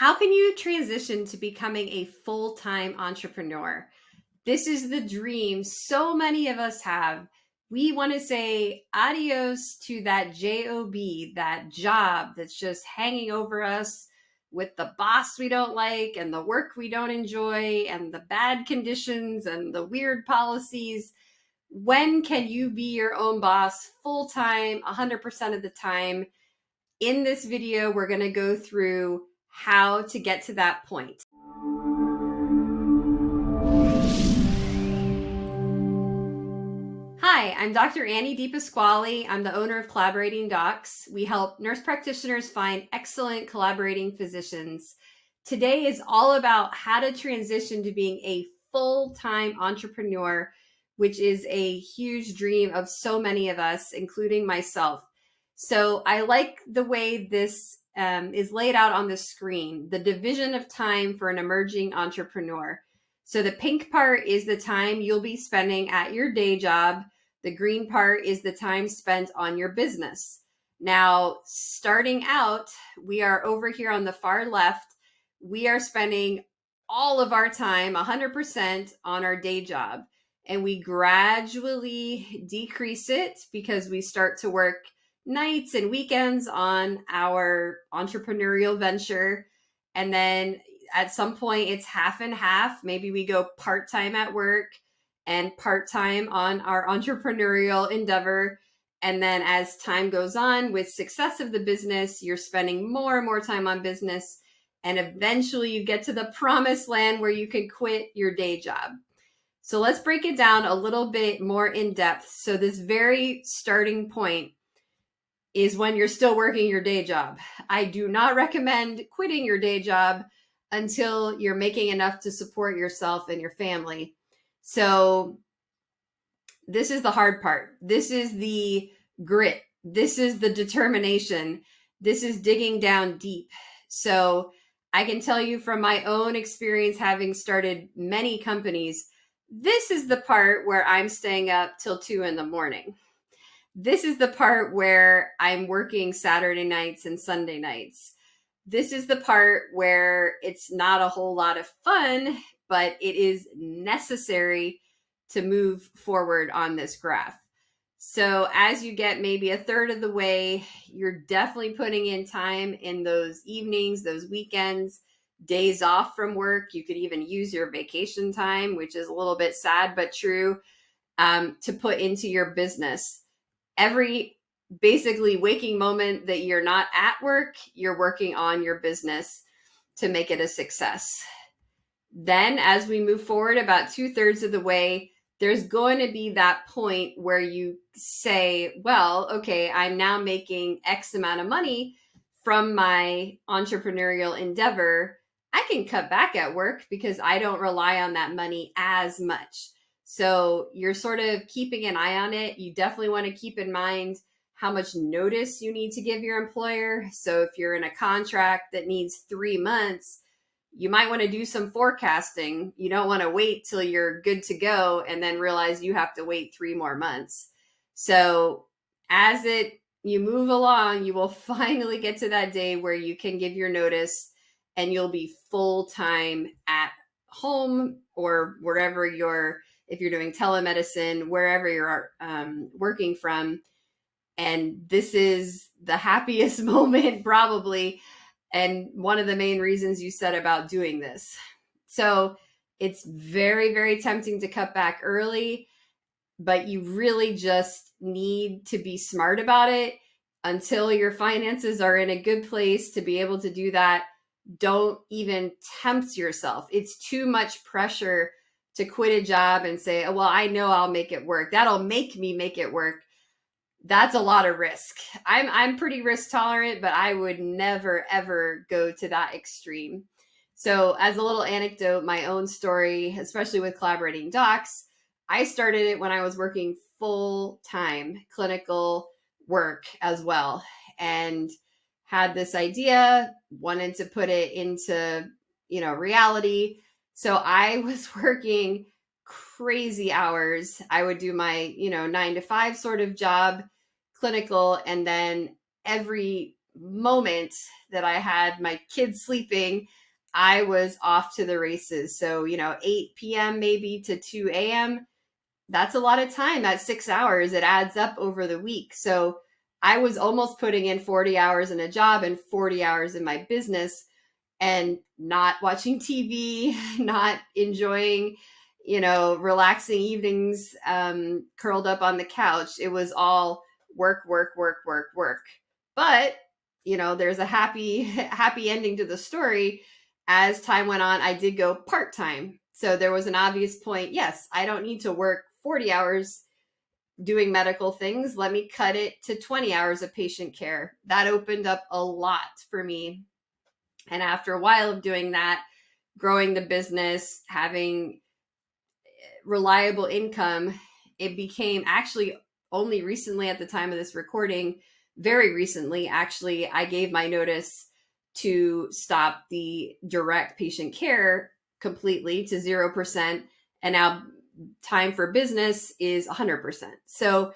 How can you transition to becoming a full-time entrepreneur? This is the dream so many of us have. We want to say adios to that job, that job that's just hanging over us with the boss we don't like and the work we don't enjoy and the bad conditions and the weird policies. When can you be your own boss full-time, 100% of the time? In this video, we're going to go through how to get to that point. Hi, I'm Dr. Annie DePasquale. I'm the owner of Collaborating Docs. We help nurse practitioners find excellent collaborating physicians. Today is all about how to transition to being a full-time entrepreneur, which is a huge dream of so many of us, including myself. So I like the way this is laid out on the screen, the division of time for an emerging entrepreneur. So the pink part is the time you'll be spending at your day job. The green part is the time spent on your business. Now, starting out, we are over here on the far left. We are spending all of our time, 100%, on our day job. And we gradually decrease it because we start to work nights and weekends on our entrepreneurial venture. And then at some point it's half and half. Maybe we go part-time at work and part-time on our entrepreneurial endeavor. And then as time goes on with success of the business, you're spending more and more time on business. And eventually you get to the promised land where you can quit your day job. So let's break it down a little bit more in depth. So this very starting point is when you're still working your day job. I do not recommend quitting your day job until you're making enough to support yourself and your family. So this is the hard part. This is the grit. This is the determination. This is digging down deep. So I can tell you from my own experience, having started many companies, this is the part where I'm staying up till 2 a.m. This is the part where I'm working Saturday nights and Sunday nights. This is the part where it's not a whole lot of fun, but it is necessary to move forward on this graph. So as you get maybe a third of the way, you're definitely putting in time in those evenings, those weekends, days off from work. You could even use your vacation time, which is a little bit sad but true, to put into your business. Every basically waking moment that you're not at work, you're working on your business to make it a success. Then as we move forward about 2/3 of the way, there's going to be that point where you say, well, okay, I'm now making X amount of money from my entrepreneurial endeavor. I can cut back at work because I don't rely on that money as much. So you're sort of keeping an eye on it. You definitely want to keep in mind how much notice you need to give your employer. So if you're in a contract that needs 3 months, you might want to do some forecasting. You don't want to wait till you're good to go and then realize you have to wait 3 more months. So as you move along, you will finally get to that day where you can give your notice and you'll be full-time at home or wherever if you're doing telemedicine, wherever you're working from. And this is the happiest moment probably, and one of the main reasons you said about doing this. So it's very, very tempting to cut back early, but you really just need to be smart about it until your finances are in a good place to be able to do that. Don't even tempt yourself. It's too much pressure to quit a job and say, oh, well, I know I'll make it work. That'll make me make it work. That's a lot of risk. I'm pretty risk tolerant, but I would never, ever go to that extreme. So as a little anecdote, my own story, especially with Collaborating Docs, I started it when I was working full-time clinical work as well, and had this idea, wanted to put it into, reality. So I was working crazy hours. I would do my, 9 to 5 sort of job, clinical, and then every moment that I had my kids sleeping, I was off to the races. So, 8 p.m. maybe to 2 a.m., that's a lot of time. That's 6 hours. It adds up over the week. So I was almost putting in 40 hours in a job and 40 hours in my business, and not watching TV, not enjoying, relaxing evenings, curled up on the couch. It was all work, work, work, work, work. But, there's a happy ending to the story. As time went on, I did go part-time. So there was an obvious point. Yes, I don't need to work 40 hours doing medical things. Let me cut it to 20 hours of patient care. That opened up a lot for me. And after a while of doing that, growing the business, having reliable income, it became actually only recently, at the time of this recording, very recently, actually, I gave my notice to stop the direct patient care completely to 0%. And now time for business is 100%. So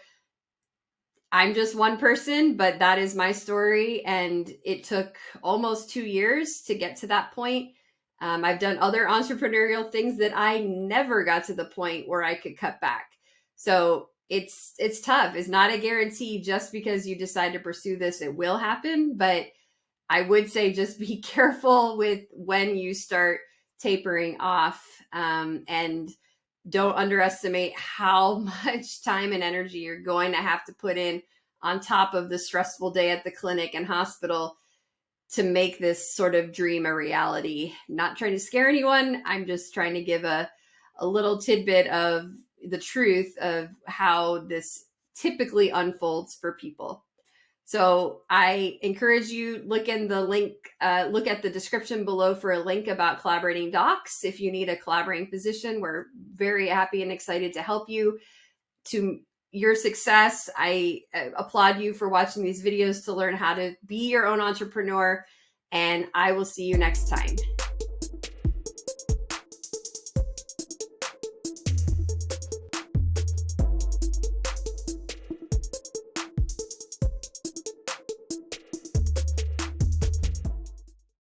I'm just one person, but that is my story. And it took almost 2 years to get to that point. I've done other entrepreneurial things that I never got to the point where I could cut back. So it's tough. It's not a guarantee just because you decide to pursue this, it will happen. But I would say just be careful with when you start tapering off, and don't underestimate how much time and energy you're going to have to put in on top of the stressful day at the clinic and hospital to make this sort of dream a reality. Not trying to scare anyone. I'm just trying to give a little tidbit of the truth of how this typically unfolds for people. So I encourage you, look at the description below for a link about collaborating docs. If you need a collaborating physician, we're very happy and excited to help you to your success. I applaud you for watching these videos to learn how to be your own entrepreneur, and I will see you next time.